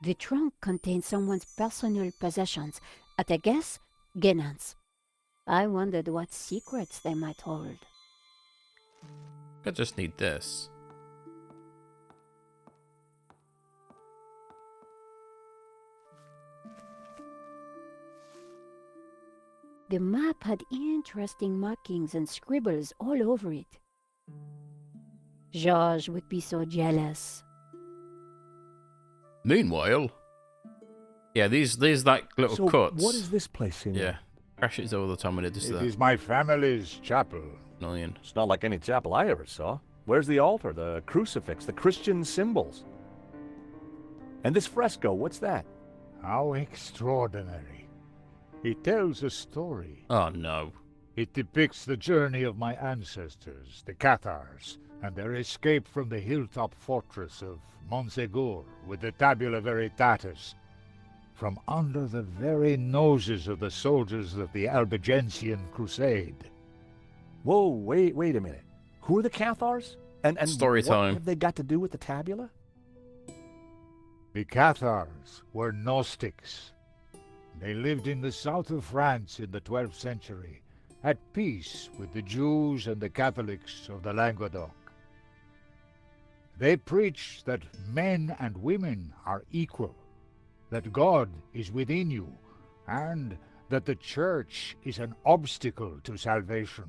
The trunk contained someone's personal possessions, at a guess, Genan's. I wondered what secrets they might hold. I just need this. The map had interesting markings and scribbles all over it. Georges would be so jealous. Meanwhile, yeah, these like little cuts. What is this place, Senor? Yeah, crashes all the time when it does It that. is my family's chapel. Annoying. It's not like any chapel I ever saw. Where's the altar, the crucifix, the Christian symbols? And this fresco, what's that? How extraordinary. It tells a story. Oh no. It depicts the journey of my ancestors, the Cathars, and their escape from the hilltop fortress of 𝘨𝘱𝘮𝘴 with the tabula veritatis, from under the very noses of the soldiers of the Albigensian crusade. Whoa, wait a minute. Who are the Cathars? And Story what time. have they got to do with the tabula? The Cathars were Gnostics. They lived in the south of France in the 12th century, at peace with the Jews and the Catholics of the Languedoc. They preach that men and women are equal, that God is within you, and that the Church is an obstacle to salvation.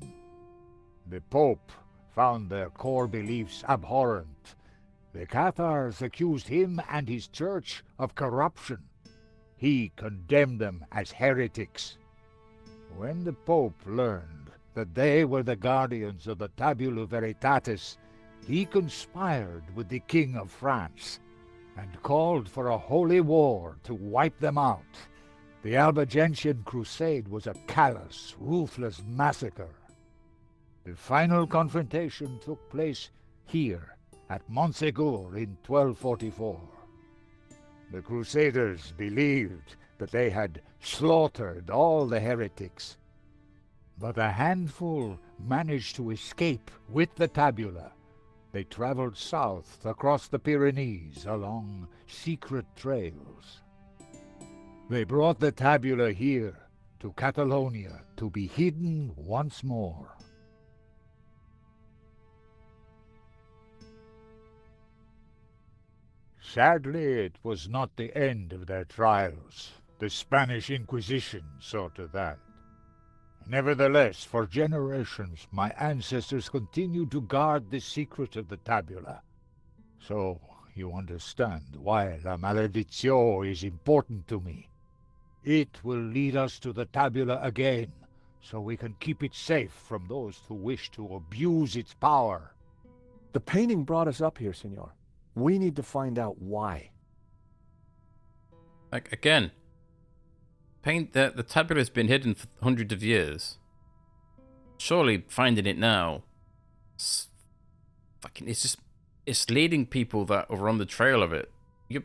The Pope found their core beliefs abhorrent. The Cathars accused him and his Church of corruption. He condemned them as heretics. When the Pope learned that they were the guardians of the tabula veritatis, he conspired with the King of France and called for a holy war to wipe them out. The Albigensian crusade was a callous, ruthless massacre. The final confrontation took place here at 𝘨𝘱𝘮𝘴 in 1244. The Crusaders believed that they had slaughtered all the heretics, but a handful managed to escape with the tabula. They traveled south across the Pyrenees along secret trails. They brought the tabula here to Catalonia to be hidden once more. Sadly, it was not the end of their trials. The Spanish Inquisition saw to that. Nevertheless, for generations, my ancestors continued to guard the secret of the tabula. So, you understand why la maledizione is important to me. It will lead us to the tabula again, so we can keep it safe from those who wish to abuse its power. The painting brought us up here, Senor. We need to find out why. Like, again, the tabula has been hidden for hundreds of years. Surely finding it now, it's leading people that are on the trail of it. You're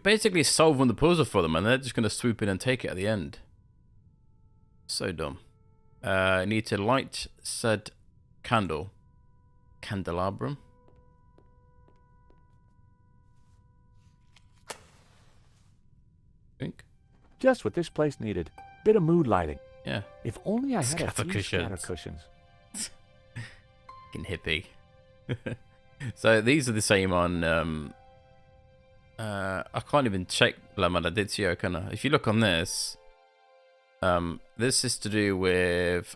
basically solving the puzzle for them, and they're just gonna swoop in and take it at the end. So dumb. I need to light said candelabrum. Think. Just what this place needed. Bit of mood lighting. Yeah. If only I had Scatter a few cushions. scatter cushions. Fucking hippie. So these are the same on I can't even check La Maledizione, can I? If you look on this, this is to do with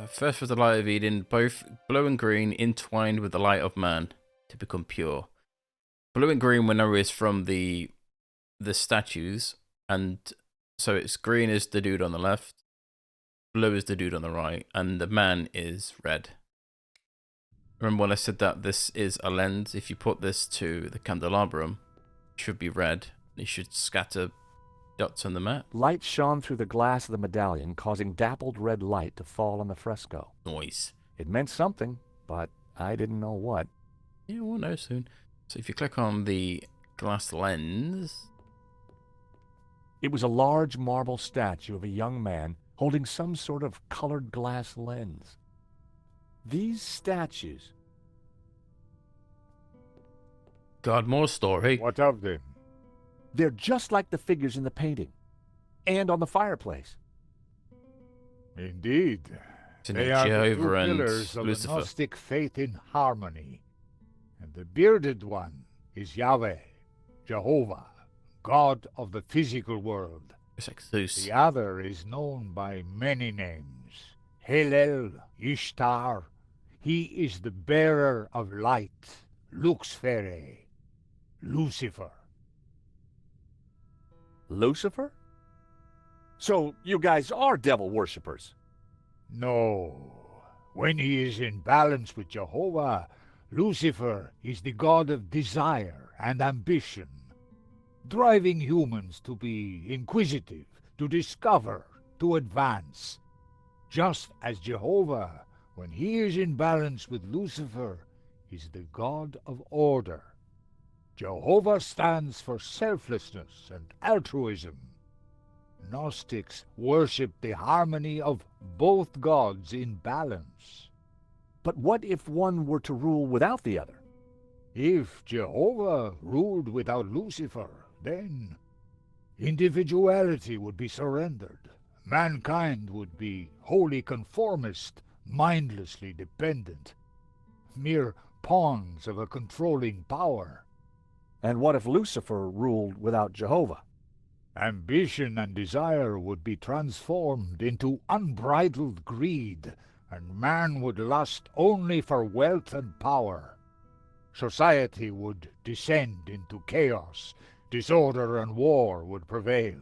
first with the light of Eden, both blue and green entwined with the light of man to become pure. Blue and green we know is from the statues, and so it's green is the dude on the left, blue is the dude on the right, and the man is red. Remember when I said that this is a lens? If you put this to the candelabrum, it should be red. It should scatter dots on the map. Light shone through the glass of the medallion, causing dappled red light to fall on the fresco. Noise. It meant something, but I didn't know what. Yeah, we'll know soon. So if you click on the glass lens... It was a large marble statue of a young man holding some sort of colored glass lens. These statues... God, more story. What of them? They're just like the figures in the painting. And on the fireplace. Indeed. Isn't They it are the two Jehovah and pillars of the Lucifer? Gnostic faith in harmony. And the bearded one is Yahweh, Jehovah, God of the physical world. It's like Zeus. The other is known by many names. Hillel, Ishtar. He is the bearer of light, 𝘨𝘮𝘮𝘮𝘮, Lucifer. Lucifer? So you guys are devil worshippers? No. When he is in balance with Jehovah, Lucifer is the god of desire and ambition, driving humans to be inquisitive, to discover, to advance. Just as Jehovah, when he is in balance with Lucifer, is the god of order. Jehovah stands for selflessness and altruism. Gnostics worship the harmony of both gods in balance. But what if one were to rule without the other? If Jehovah ruled without Lucifer, then individuality would be surrendered. Mankind would be wholly conformist, mindlessly dependent, mere pawns of a controlling power. And what if Lucifer ruled without Jehovah? Ambition and desire would be transformed into unbridled greed, and man would lust only for wealth and power. Society would descend into chaos, disorder and war would prevail.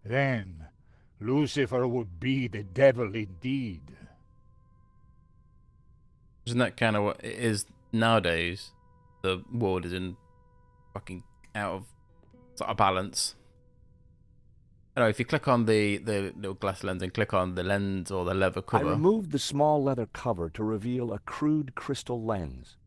Then Lucifer would be the devil indeed. Isn't that kind of what it is nowadays? The world is in fucking out of sort of balance. I know if you click on the little glass lens and click on the lens or the leather I cover. removed the small leather cover to reveal a crude crystal lens.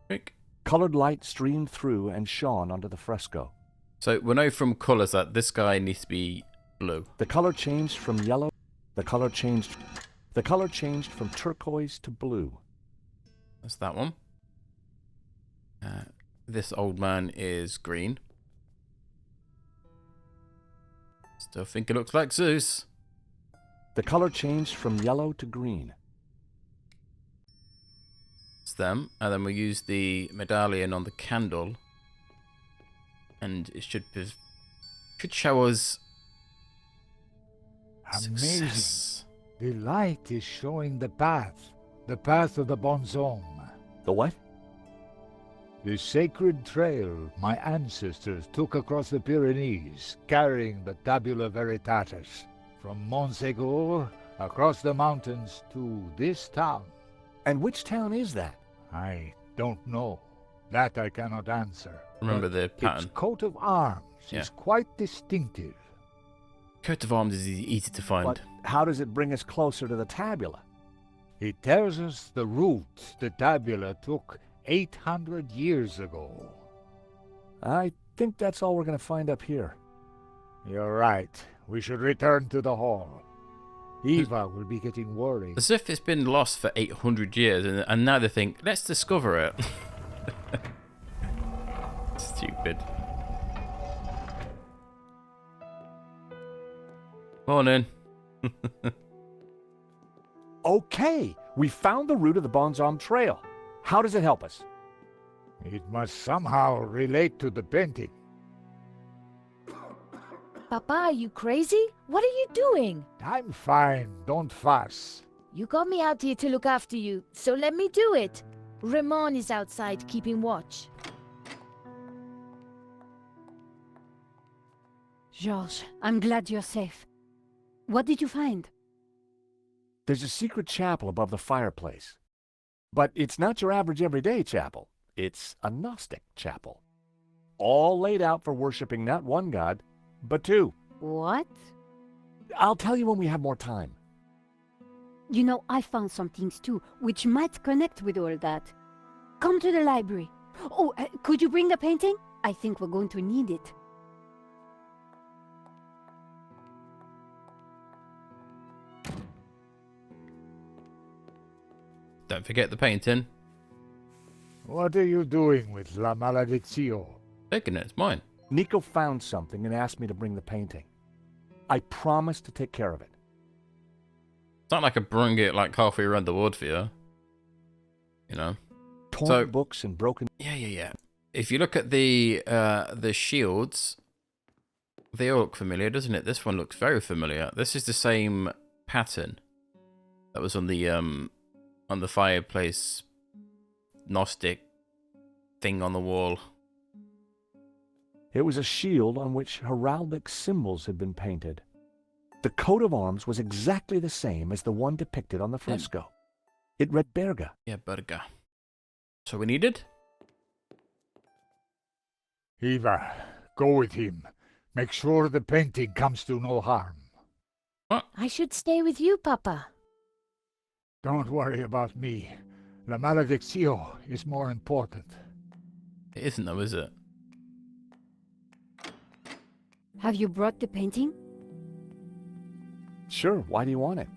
Click. Colored light streamed through and shone onto the fresco. So we know from colours that this guy needs to be blue. The color changed from yellow. The color changed from turquoise to blue. That's that one. This old man is green. Still think it looks like Zeus. The color changed from yellow to green. It's them. And then we use the medallion on the candle. And it should show us Amazing. success. The light is showing the path of the 𝘨𝘮𝘮𝘮. The what? The sacred trail my ancestors took across the Pyrenees, carrying the tabula veritatis, from Montségur across the mountains to this town. And which town is that? I don't know. That I cannot answer. Remember But the pattern. its coat of arms Yeah. is quite distinctive. Coat of arms is easy to find. But how does it bring us closer to the tabula? It tells us the route the tabula took 800 years ago. I think that's all we're going to find up here. You're right. We should return to the hall. Eva will be getting worried. As if it's been lost for 800 years, and now they think, let's discover it. Stupid. Morning. Okay, we found the route of the 𝘨𝘮𝘮𝘮 trail. How does it help us? It must somehow relate to the painting. Papa, are you crazy? What are you doing? I'm fine. Don't fuss. You got me out here to look after you, so let me do it. Ramon is outside keeping watch. Georges, I'm glad you're safe. What did you find? There's a secret chapel above the fireplace. But it's not your average everyday chapel. It's a Gnostic chapel. All laid out for worshiping not one god, but two. What? I'll tell you when we have more time. You know, I found some things too, which might connect with all that. Come to the library. Oh, could you bring the painting? I think we're going to need it. Don't forget the painting. What are you doing with 𝘨𝘦𝘴𝘦𝘪𝘳? Taking it, it's mine. Nico found something and asked me to bring the painting. I promised to take care of it. It's not like I bring it like halfway around the world for you. You know? Torn books and broken... Yeah. If you look at the shields, they all look familiar, doesn't it? This one looks very familiar. This is the same pattern that was on the fireplace Gnostic thing on the wall. It was a shield on which heraldic symbols had been painted. The coat of arms was exactly the same as the one depicted on the fresco. It read 𝘨𝘮𝘮. Yeah, 𝘨𝘮𝘮. So we needed? Eva, go with him. Make sure the painting comes to no harm. What? I should stay with you, Papa. Don't worry about me. 𝘨𝘦𝘴𝘦𝘃 is more important. It isn't though, is it? Have you brought the painting? Sure, why do you want it?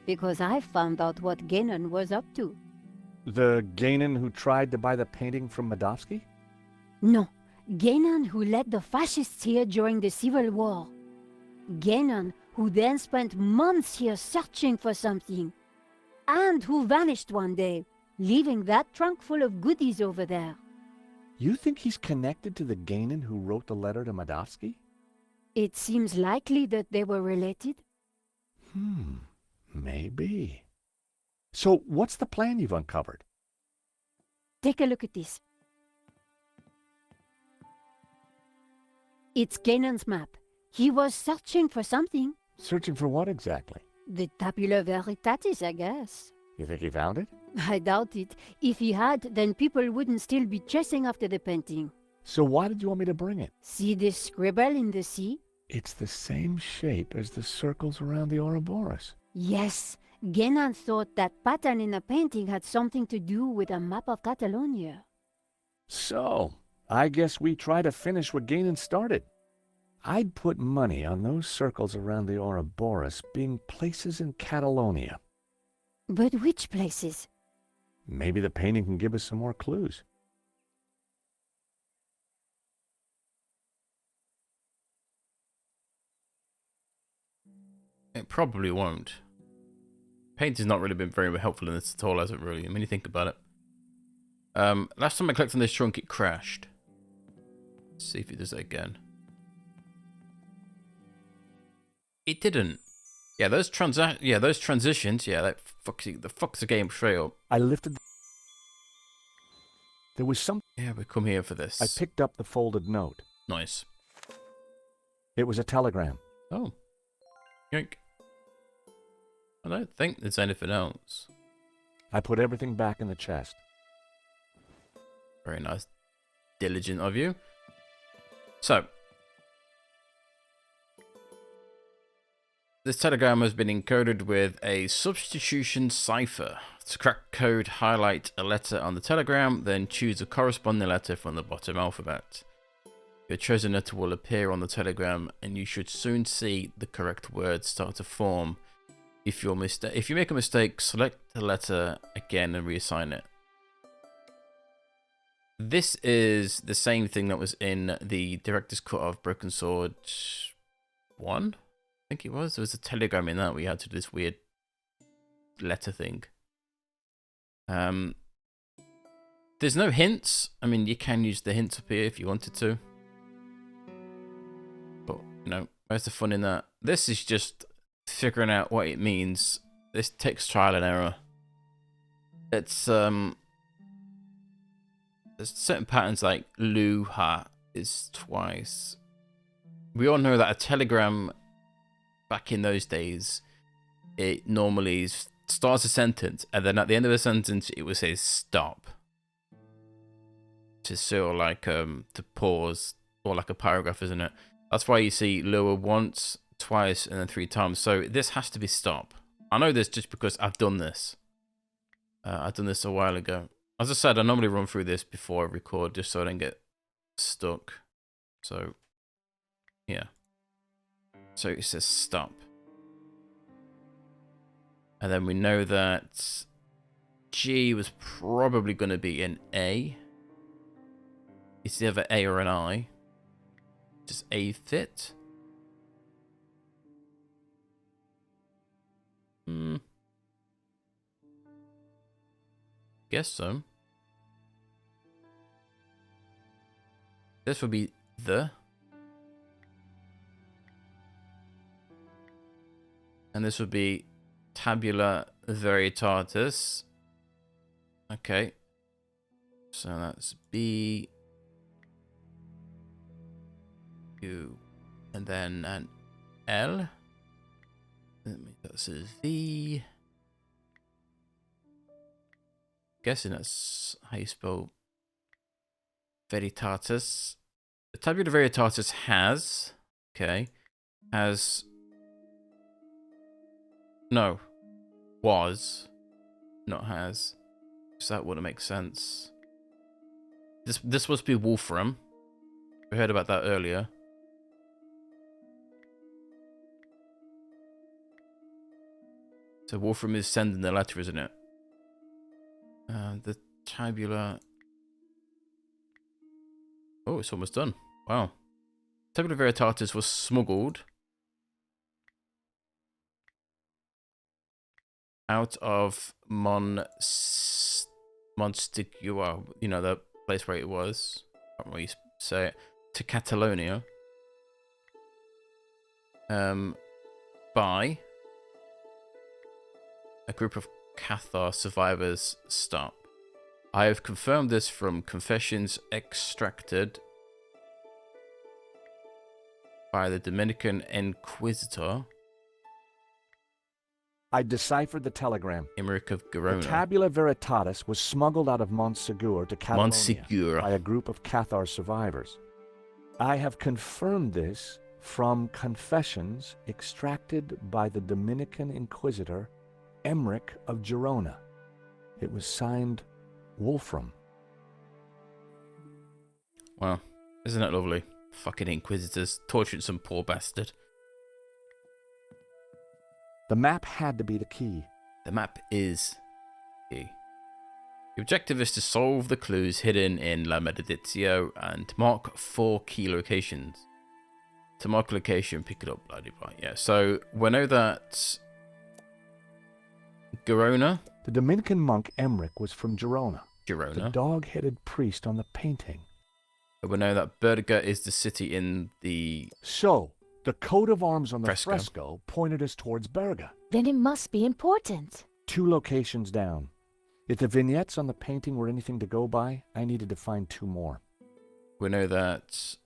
Because I found out what 𝘰𝘦𝘮𝘦 was up to. The 𝘰𝘦𝘮 who tried to buy the painting from 𝘨𝘮𝘮? No, 𝘰𝘦𝘮 who led the fascists here during the Civil War. 𝘰𝘦𝘮 who then spent months here searching for something. And who vanished one day, leaving that trunk full of goodies over there. You think he's connected to the 𝘰𝘦𝘮 who wrote the letter to 𝘨𝘮𝘮? It seems likely that they were related. Maybe. So what's the plan you've uncovered? Take a look at this. It's 𝘰𝘦𝘮's map. He was searching for something. Searching for what exactly? The tabula veritatis, I guess. You think he found it? I doubt it. If he had, then people wouldn't still be chasing after the painting. So why did you want me to bring it? See this scribble in the sea? It's the same shape as the circles around the Ouroboros. Yes. 𝘰𝘦𝘮 thought that pattern in the painting had something to do with a map of Catalonia. So, I guess we try to finish what 𝘰𝘦𝘮 started. I'd put money on those circles around the Ouroboros being places in Catalonia. But which places? Maybe the painting can give us some more clues. It probably won't. Painting's not really been very helpful in this at all, has it really? I mean, you think about it. Last time I clicked on this trunk, it crashed. Let's see if it does it again. It didn't. Yeah, those transitions, yeah, that fucks the game straight up. I lifted... There was some... Yeah, we come here for this. I picked up the folded note. Nice. It was a telegram. Oh. Yoink. I don't think there's anything else. I put everything back in the chest. Very nice. Diligent of you. So. This telegram has been encoded with a substitution cipher. To crack code, highlight a letter on the telegram, then choose a corresponding letter from the bottom alphabet. Your chosen letter will appear on the telegram, and you should soon see the correct words start to form. If you make a mistake, select the letter again and reassign it. This is the same thing that was in the director's cut of Broken Sword 1. I think it was. There was a telegram in that we had to do this weird letter thing. There's no hints. I mean, you can use the hints up here if you wanted to. But, you know, where's the fun in that? This is just figuring out what it means. This takes trial and error. It's, there's certain patterns like 𝘱𝘏𝑗 is twice. We all know that a telegram back in those days, it normally starts a sentence and then at the end of the sentence it would say stop. To sort of like to pause, or like a paragraph, isn't it? That's why you see 𝘱𝑗 once, twice, and then 3 times. So this has to be stop. I know this just because I've done this. I've done this a while ago. As I said, I normally run through this before I record just so I don't get stuck. So, yeah. So it says stop. And then we know that G was probably going to be an A. It's either A or an I. Does A fit? Guess so. This would be the. And this would be Tabula Veritatis. Okay. So that's B. U. And then an L. That's a V. Guessing that's how you spell Veritatis. The Tabula Veritatis has. Okay. Has. No. Was. Not has. So that wouldn't make sense. This must be Wolfram. We heard about that earlier. So Wolfram is sending the letter, isn't it? The Tabula. Oh, it's almost done. Wow. Tabula Veritatis was smuggled out of Montstigia, you know, the place where it was. I can't really say it. To Catalonia. By a group of Cathar survivors. Stop. I have confirmed this from confessions extracted by the Dominican Inquisitor. I deciphered the telegram. Emmerich of The Gerona. Tabula Veritatis was smuggled out of Montségur to Catalonia Montségur. by a group of Cathar survivors. I have confirmed this from confessions extracted by the Dominican Inquisitor Emmerich of Gerona. It was signed Wolfram. Wow. Isn't that lovely? Fucking Inquisitors torturing some poor bastard. The map had to be the key. The map is key. The objective is to solve the clues hidden in La Meditio and mark 4 key locations. To mark a location, pick it up, blah, blah, blah. Yeah, so we know that Gerona. The Dominican monk Emmerich was from Gerona. The Gerona. dog-headed priest on the painting. We know that Berga is the city in the So, the coat of arms on the Fresco. fresco pointed us towards Berga. Then it must be important. 2 locations down. If the vignettes on the painting were anything to go by, I needed to find 2 more. We know that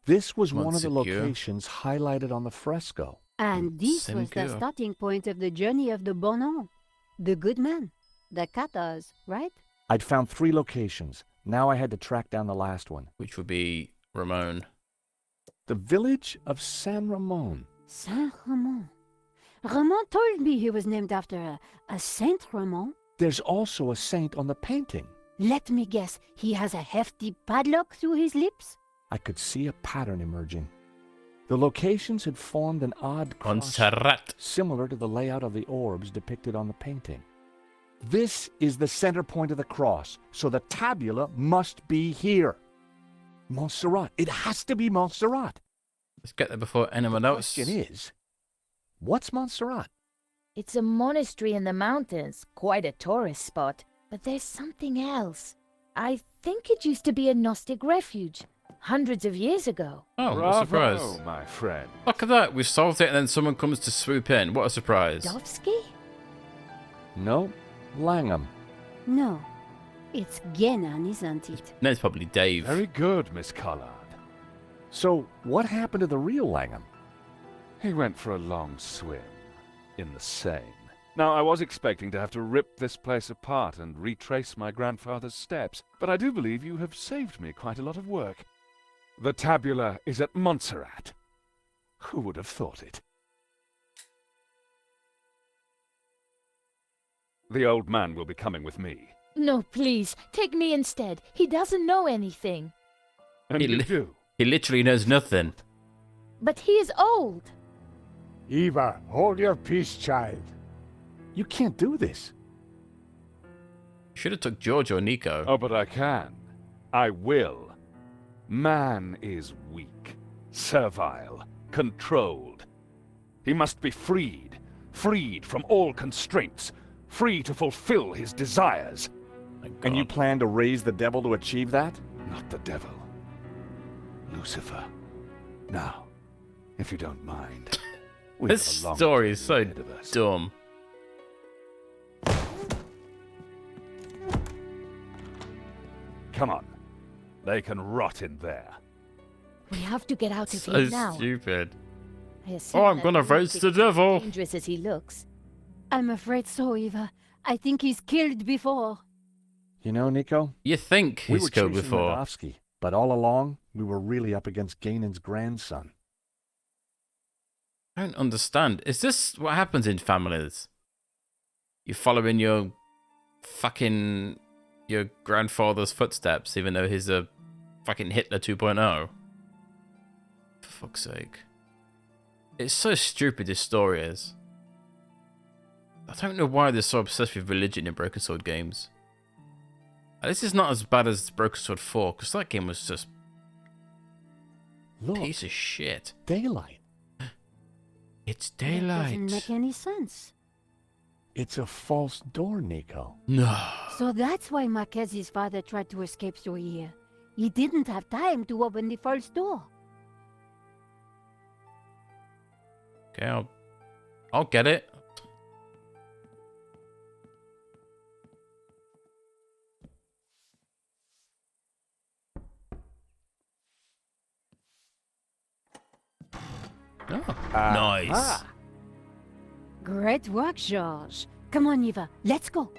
This was one of the Montségur. locations highlighted on the fresco. And this was the Singular. starting point of the journey of the Bonan, the good man, the Cathars, right? I'd found 3 locations. Now I had to track down the last one. which would be Ramon. The village of San Ramon. Saint-Ramon. Ramon told me he was named after a Saint Ramon. There's also a saint on the painting. Let me guess, he has a hefty padlock through his lips? I could see a pattern emerging. The locations had formed an odd cross Montserrat. similar to the layout of the orbs depicted on the painting. This is the center point of the cross, so the tabula must be here. Montserrat. It has to be Montserrat. Let's get there before anyone The else. question is, what's Montserrat? It's a monastery in the mountains, quite a tourist spot. But there's something else. I think it used to be a Gnostic refuge, hundreds of years ago. Oh, what a surprise. my friend. Look at that. We've solved it and then someone comes to swoop in. What a surprise. Dovsky? No, Langham. No, it's Genan, isn't it? No, it's probably Dave. Very good, Miss Collard. So, what happened to the real Langham? He went for a long swim in the Seine. Now, I was expecting to have to rip this place apart and retrace my grandfather's steps, but I do believe you have saved me quite a lot of work. The tabula is at Montserrat. Who would have thought it? The old man will be coming with me. No, please, take me instead. He doesn't know anything. And He you li- do. He literally knows nothing. But he is old. Eva, hold your peace, child. You can't do this. Should have took George or Nico. Oh, but I can. I will. Man is weak, servile, controlled. He must be freed. Freed from all constraints. Free to fulfill his desires. And you plan to raise the devil to achieve that? Not the devil. Lucifer. Now, if you don't mind. we This have a long story is so ahead of us. dumb. Come on. They can rot in there. We have to get out of So here now. stupid. I assume Oh, I'm that gonna the roast the Gnostic is devil. as dangerous as he looks. I'm afraid so, Eva. I think he's killed before. You know, Nico, You think we he's were killed chasing before? 𝘨𝘮𝘮𝘮, but all along, we were really up against Gainon's grandson. I don't understand. Is this what happens in families? You follow in your grandfather's footsteps, even though he's a fucking Hitler 2.0. For fuck's sake. It's so stupid, this story is. I don't know why they're so obsessed with religion in Broken Sword games. This is not as bad as Broken Sword 4, because that game was just a Look, piece of shit. daylight. It's That daylight. doesn't make any sense. It's a false door, Nico. No. So that's why Mackenzie's father tried to escape through here. He didn't have time to open the false door. Okay, I'll get it. Oh, nice. Ah, Great work, George. Come on, Eva. Let's go.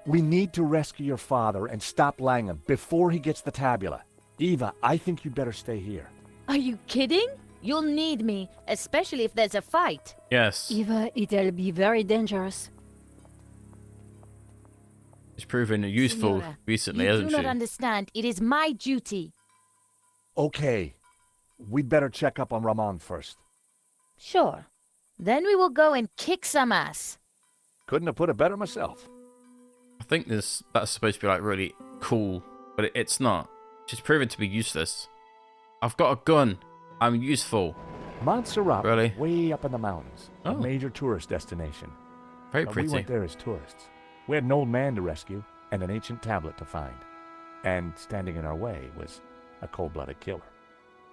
we need to rescue your father and stop Langham before he gets the tabula. Eva, I think you'd better stay here. Are you kidding? You'll need me, especially if there's a fight. Yes. Eva, it'll be very dangerous. She's proven useful Signora, recently, you hasn't do she? not understand. It is my duty. Okay, we'd better check up on Ramon first. Sure. Then we will go and kick some ass. Couldn't have put it better myself. I think that's supposed to be like really cool, but it's not. She's proven to be useless. I've got a gun. I'm useful. Montserrat, Really? way up in the mountains, Oh. a major tourist destination. Very But pretty. we went there as tourists. We had an old man to rescue and an ancient tablet to find. And standing in our way was a cold-blooded killer.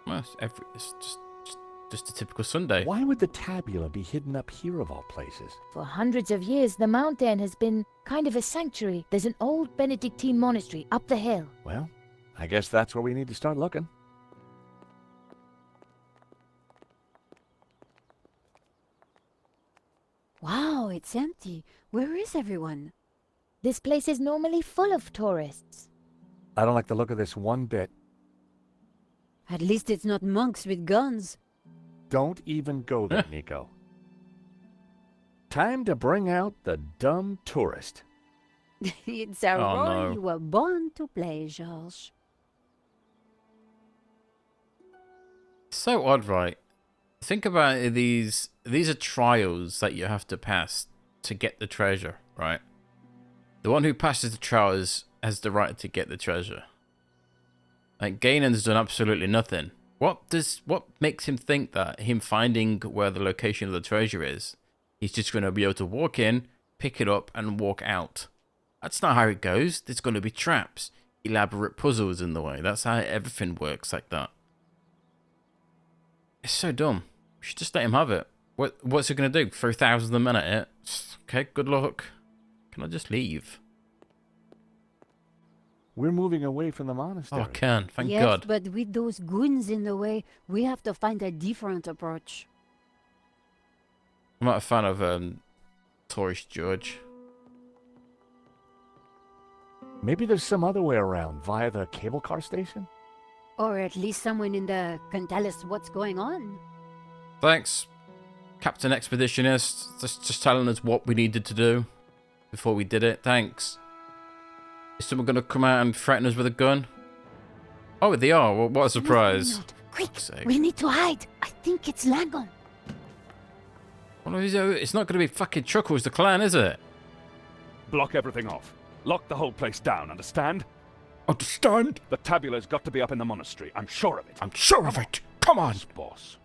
Well, it's just a typical Sunday. Why would the tabula be hidden up here of all places? For hundreds of years, the mountain has been kind of a sanctuary. There's an old Benedictine monastery up the hill. Well, I guess that's where we need to start looking. Wow, it's empty. Where is everyone? This place is normally full of tourists. I don't like the look of this one bit. At least it's not monks with guns. Don't even go there, Nico. Time to bring out the dumb tourist. It's a Oh, role no. you were born to play, George. So odd, right? Think about it, these are trials that you have to pass to get the treasure, right? The one who passes the trials has the right to get the treasure. Like, Gainon's done absolutely nothing. What makes him think that him finding where the location of the treasure is, he's just going to be able to walk in, pick it up, and walk out? That's not how it goes. There's going to be traps, elaborate puzzles in the way. That's how everything works like that. It's so dumb. We should just let him have it. What's he going to do? Throw thousands of men at it? Okay, good luck. Can I just leave? We're moving away from the Oh, monastery. I can. Thank yes, God. but with those goons in the way, we have to find a different approach. I'm not a fan of Tourist George. Maybe there's some other way around, via the cable car station? Or at least someone in the can tell us what's going on. Thanks, Captain Expeditionist. Just telling us what we needed to do before we did it. Thanks. Is someone going to come out and threaten us with a gun? Oh, they are. Well, what a surprise. Not. Quick, Fuck's sake. we need to hide. I think it's Langham. Well, it's not going to be fucking Chuckles the Clan, is it? Block everything off. Lock the whole place down, understand? Understand? The tabula's got to be up in the monastery. I'm sure of it. I'm sure of it. Come on. Yes, boss.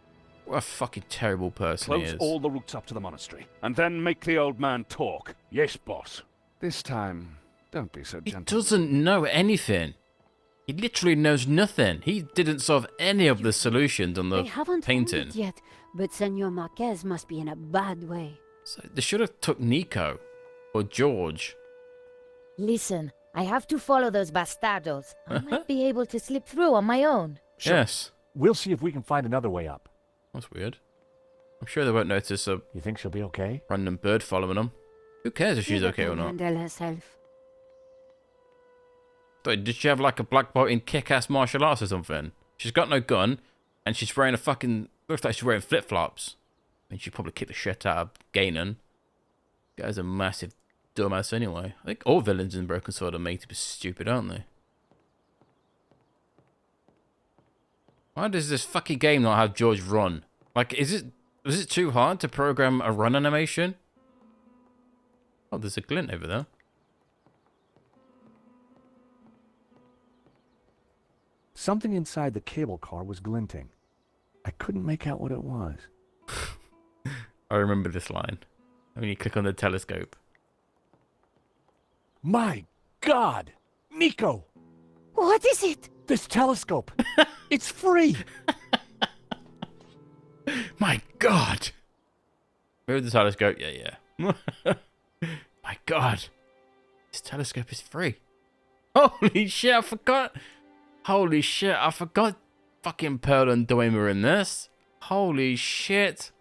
What a fucking terrible person he Close is. all the routes up to the monastery, and then make the old man talk. Yes, boss. This time, don't be so He gentle. doesn't know anything. He literally knows nothing. He didn't solve any of the solutions on the They haven't found painting. it yet, but Senor Marquez must be in a bad way. So they should have took Nico or George. Listen, I have to follow those bastardos. I might be able to slip through on my own. Sure. Yes. We'll see if we can find another way up. That's weird. I'm sure they won't notice a You think she'll be okay? random bird following them. Who cares if she's She okay or can not? handle herself. Wait, did she have like a black belt in kick-ass martial arts or something? She's got no gun, and she's wearing a fucking... Looks like she's wearing flip-flops. I mean, she'd probably kick the shit out of Ganon. Guy's a massive dumbass anyway. I think all villains in Broken Sword are made to be stupid, aren't they? Why does this fucking game not have George run? Like, is it too hard to program a run animation? Oh, there's a glint over there. Something inside the cable car was glinting. I couldn't make out what it was. I remember this line. When you click on the telescope. My God! Nico! What is it? This telescope! It's free! My God! Move the telescope. Yeah. My God. This telescope is free. Holy shit, I forgot. Holy shit, I forgot fucking Pearl and 𝘨𝘏 were in this. Holy shit.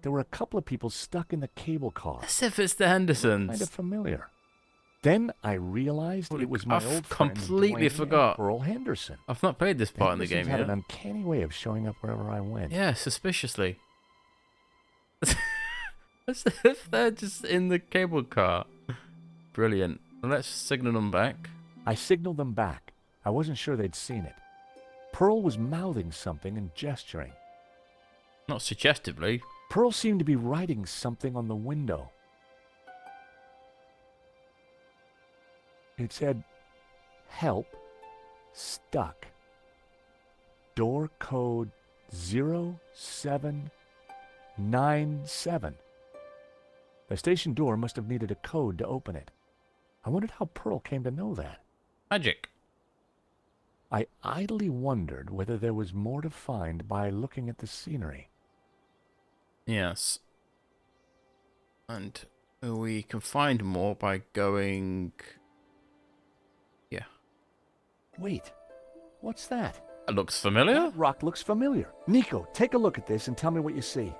There were a couple of people stuck in the cable car. As if it's the Kind Hendersons. of familiar. Then I realized Holy- it was my I've old friend completely 𝘨𝑗 and forgot. Pearl Henderson. I've not played this part in the Hendersons game had yet. an uncanny way of showing up wherever I went. Yeah, suspiciously. As if they're just in the cable car. Brilliant. Well, let's signal them back. I signaled them back. I wasn't sure they'd seen it. Pearl was mouthing something and gesturing. Not suggestively. Pearl seemed to be writing something on the window. It said, "Help, stuck. Door code 0797. The station door must have needed a code to open it. I wondered how Pearl came to know that. Magic. I idly wondered whether there was more to find by looking at the scenery. Yes. And we can find more by going... Yeah. Wait, what's that? That looks familiar. That rock looks familiar. Nico, take a look at this and tell me what you see.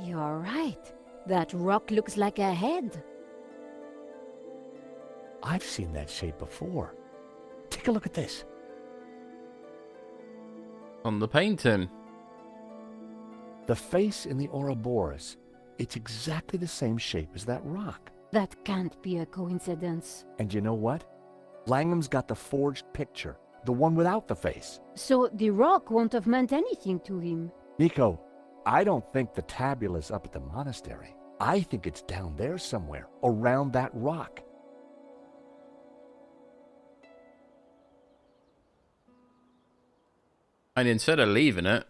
You're right. That rock looks like a head. I've seen that shape before. Take a look at this. On the painting. The face in the Ouroboros. It's exactly the same shape as that rock. That can't be a coincidence. And you know what? Langham's got the forged picture, the one without the face. So the rock won't have meant anything to him. Nico, I don't think the tabula's up at the monastery. I think it's down there somewhere, around that rock. And instead of leaving it,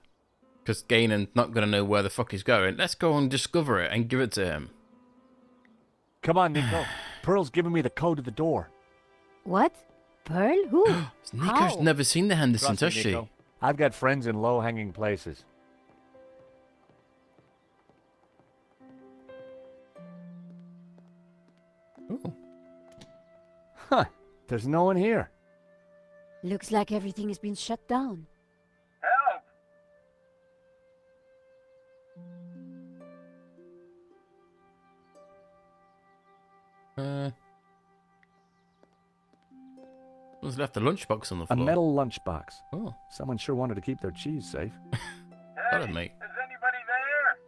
because Ganon's not going to know where the fuck he's going, let's go and discover it and give it to him. Come on, Nico. Pearl's giving me the code to the door. What? Pearl? Who? Nico's How? never seen the Hendersons, Trust has me, she? Nico. I've got friends in low-hanging places. Ooh. Huh. There's no one here. Looks like everything has been shut down. Help! Someone's left the lunchbox on the A floor. metal lunchbox. Oh, Someone sure wanted to keep their cheese safe. that'd mate. Is anybody there?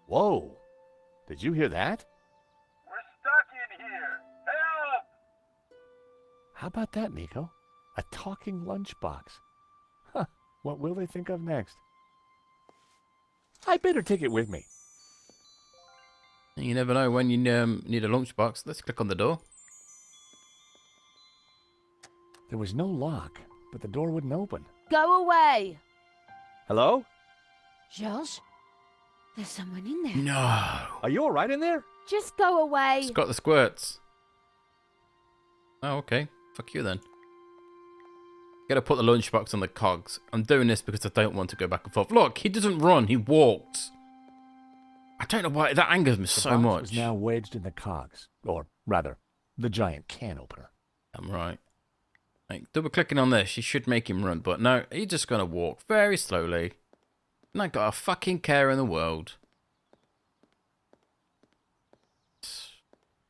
Whoa! Did you hear that? We're stuck in here. Help! How about that, Nico? A talking lunchbox. Huh. What will they think of next? I better take it with me. You never know when you need a lunchbox. Let's click on the door. There was no lock, but the door wouldn't open. Go away! Hello? Georges? There's someone in there. No. Are you all right in there? Just go away! It's got the squirts. Oh, okay. Fuck you then. Gotta put the lunchbox on the cogs. I'm doing this because I don't want to go back and forth. Look, he doesn't run, he walks. I don't know why, that angers me The so box much. was now wedged in the cogs, or rather, the giant can opener. I'm right. Like, double clicking on this, you should make him run, but no, he's just gonna walk very slowly. Not got a fucking care in the world.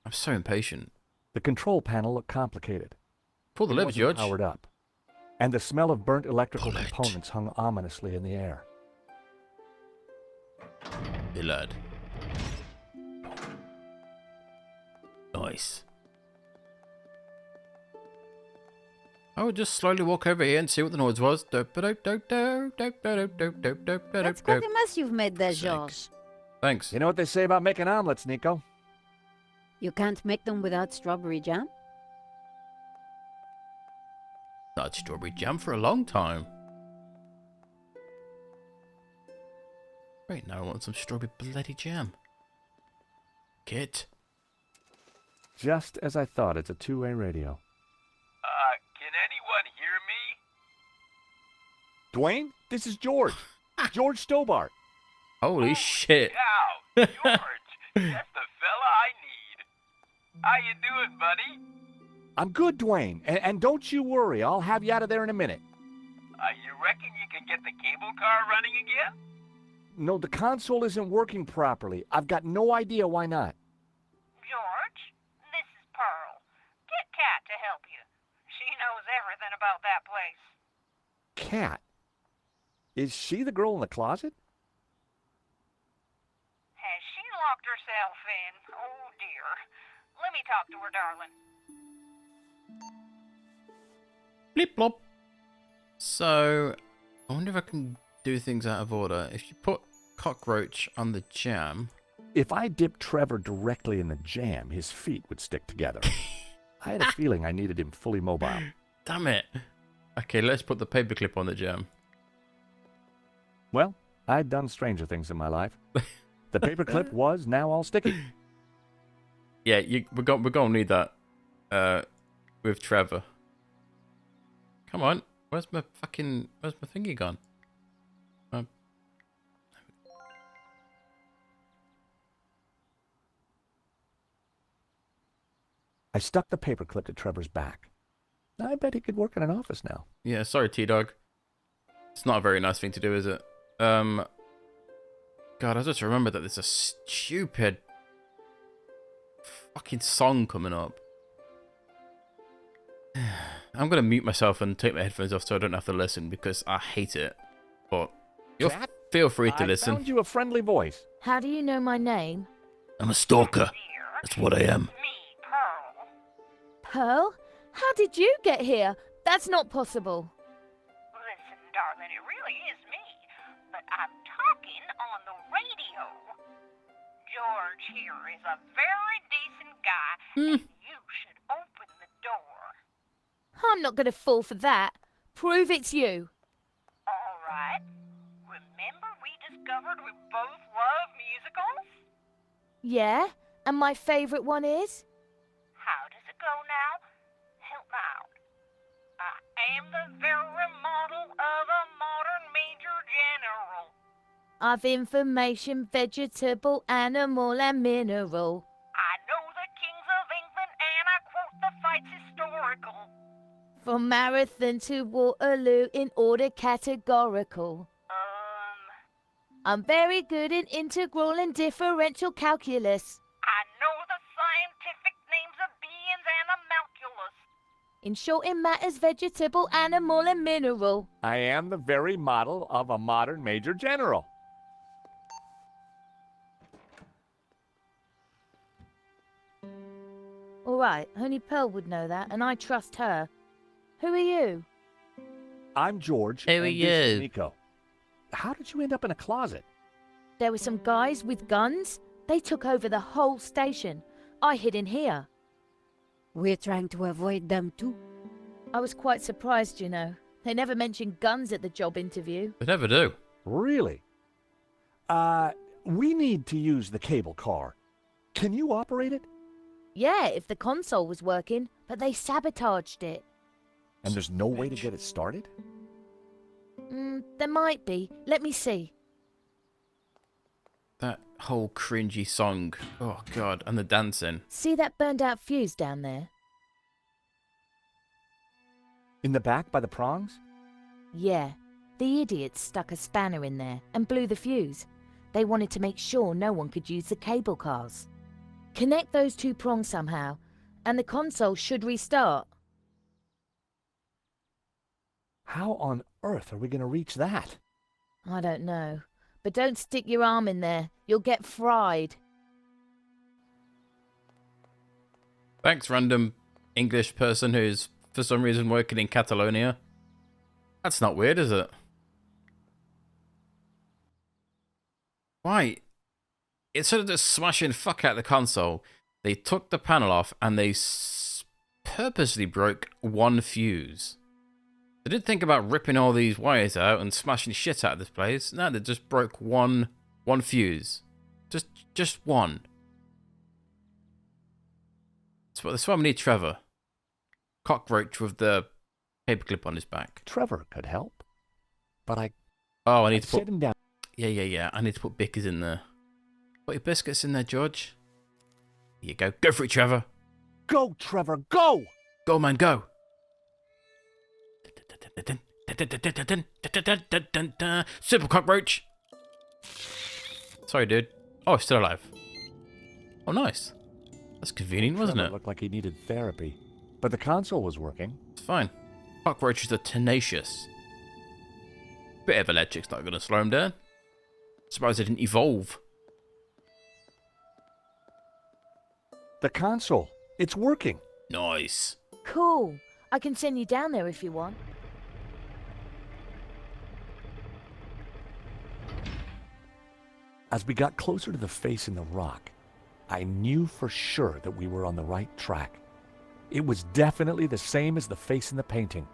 I'm so impatient. The control panel looked complicated. Pull the It lever, wasn't George. powered up, and the smell of burnt electrical Pull it. components hung ominously in the air. Hey, lad. Nice. I would just slowly walk over here and see what the noise was. That's quite a mess you've made there, Sakes. Georges. Thanks. You know what they say about making omelets, Nico? You can't make them without strawberry jam? Not had strawberry jam for a long time. Right now I want some strawberry bloody jam. Kit. Just as I thought, it's a two-way radio. Can anyone hear me? Dwayne, this is George. George Stobart. Holy shit. Cow, George, that's the fella I need. How you doing, buddy? I'm good, Dwayne. And don't you worry, I'll have you out of there in a minute. You reckon you can get the cable car running again? No, the console isn't working properly. I've got no idea why not. George, this is Pearl. Get Kat to help you. She knows everything about that place. Kat? Is she the girl in the closet? Has she locked herself in? Oh, dear. Let me talk to her, darling. Blip blop. So, I wonder if I can do things out of order. If you put cockroach on the jam. If I dipped Trevor directly in the jam, his feet would stick together. I had a feeling I needed him fully mobile. Damn it. Okay, let's put the paperclip on the jam. Well, I'd done stranger things in my life. The paperclip was now all sticky. Yeah, we're gonna need that with Trevor. Come on, where's my thingy gone? I stuck the paperclip to Trevor's back. I bet he could work in an office now. Yeah, sorry, T-Dog. It's not a very nice thing to do, is it? God, I just remembered that there's a stupid fucking song coming up. I'm gonna mute myself and take my headphones off so I don't have to listen because I hate it. But you'll Kat, feel free to I listen. found you a friendly voice. How do you know my name? I'm a stalker. Dear, That's what I am. me, Pearl. Pearl? How did you get here? That's not possible. Listen, darling, it really is me. But I'm talking on the radio. George here is a very decent guy, and you should open the door. I'm not going to fall for that. Prove it's you. All right. Remember we discovered we both love musicals? Yeah? And my favourite one is? How does it go now? Help out. I am the very model of a modern major general. I've information, vegetable, animal, and mineral. I know the kings of England and I quote the fights historical. From Marathon to Waterloo in order categorical. I'm very good in integral and differential calculus. I know the scientific names of beings and of malculus. In short, in matters, vegetable, animal, and mineral. I am the very model of a modern major general. All right, only Pearl would know that, and I trust her. Who are you? I'm George. Who are and this is you? Nico. How did you end up in a closet? There were some guys with guns. They took over the whole station. I hid in here. We're trying to avoid them too. I was quite surprised, you know. They never mentioned guns at the job interview. They never do. Really? We need to use the cable car. Can you operate it? Yeah, if the console was working, but they sabotaged it. And there's no way to get it started? There might be. Let me see. That whole cringy song. Oh, God. And the dancing. See that burned out fuse down there? In the back by the prongs? Yeah. The idiots stuck a spanner in there and blew the fuse. They wanted to make sure no one could use the cable cars. Connect those two prongs somehow, and the console should restart. How on earth are we going to reach that? I don't know. But don't stick your arm in there. You'll get fried. Thanks, random English person who's for some reason working in Catalonia. That's not weird, is it? Why? Instead of just smashing fuck out the console, they took the panel off and they purposely broke one fuse. They didn't think about ripping all these wires out and smashing shit out of this place. No, they just broke one fuse. Just one. That's why we need Trevor. Cockroach with the paperclip on his back. Trevor could help. But I need to put... sit him down. Yeah. I need to put Bickers in there. Put your biscuits in there, George. Here you go. Go for it, Trevor. Go, Trevor, go! Go, man, go. Simple cockroach. Sorry, dude. Oh, still alive. Oh, nice. That's convenient, wasn't Trevor it? looked like he needed therapy. But the console was working. It's fine. Cockroaches are tenacious. Bit of electric's not going to slow him down. Surprised they didn't evolve. The console. It's working. Nice. Cool. I can send you down there if you want. As we got closer to the face in the rock, I knew for sure that we were on the right track. It was definitely the same as the face in the painting.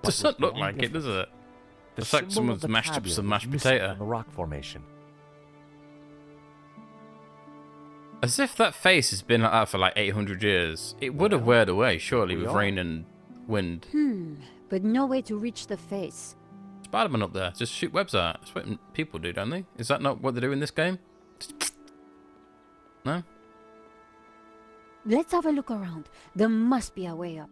Doesn't look like it, does it? Looks like someone's mashed up some mashed potato. The rock formation. As if that face has been like that for like 800 years. It would have weared away, surely, with rain and wind. But no way to reach the face. Spider-Man up there. Just shoot webs out. That's what people do, don't they? Is that not what they do in this game? No? Let's have a look around. There must be a way up.